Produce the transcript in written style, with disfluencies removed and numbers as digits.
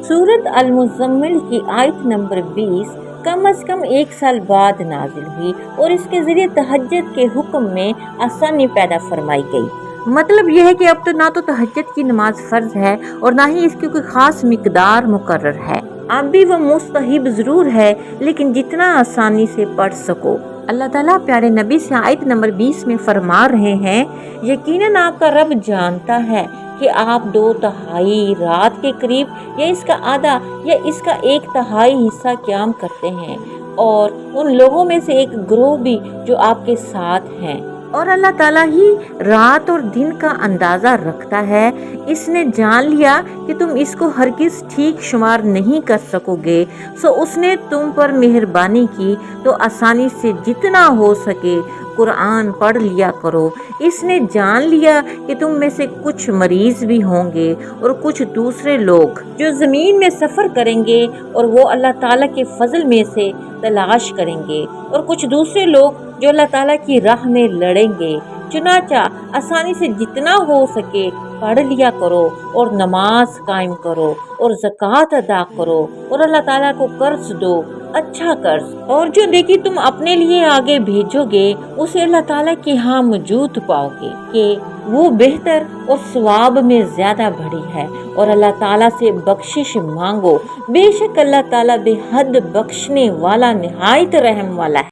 सूरत अल-मुज़म्मिल की आयत नंबर 20 कम अज कम 1 साल बाद नाजिल हुई और इसके जरिए तहज्जुद के हुक्म में आसानी पैदा फरमाई गई। मतलब यह है कि अब तो ना तो तहज्जुद की नमाज फर्ज है और ना ही इसकी कोई खास मिकदार मुकर्रर है। अब भी वह मुस्तहिब जरूर है, लेकिन जितना आसानी से पढ़ सको। अल्लाह ताला प्यारे नबी से आयत नंबर 20 में फरमा रहे हैं, यकीनन आपका रब जानता है कि आप 2/3 रात के करीब या इसका आधा या इसका 1/3 हिस्सा क़याम करते हैं और उन लोगों में से एक ग्रोह भी जो आपके साथ हैं। और अल्लाह ताला ही रात और दिन का अंदाज़ा रखता है। इसने जान लिया कि तुम इसको हरगिज़ ठीक शुमार नहीं कर सकोगे, सो उसने तुम पर मेहरबानी की तो आसानी से जितना हो सके कुरान पढ़ लिया करो। इसने जान लिया कि तुम में से कुछ मरीज भी होंगे और कुछ दूसरे लोग जो ज़मीन में सफ़र करेंगे और वो अल्लाह ताला के फजल में से तलाश करेंगे, और कुछ दूसरे लोग जो अल्लाह ताला की राह में लड़ेंगे। चुनाचा आसानी से जितना हो सके पढ़ लिया करो और नमाज कायम करो और ज़कात अदा करो और अल्लाह ताला को कर्ज दो, अच्छा कर्ज, और जो नेकी तुम अपने लिए आगे भेजोगे उसे अल्लाह ताला के यहाँ मौजूद पाओगे कि वो बेहतर और सवाब में ज्यादा बड़ी है। और अल्लाह ताला से बख्शिश मांगो, बेशक अल्लाह ताला बेहद बख्शने वाला निहायत रहम वाला है।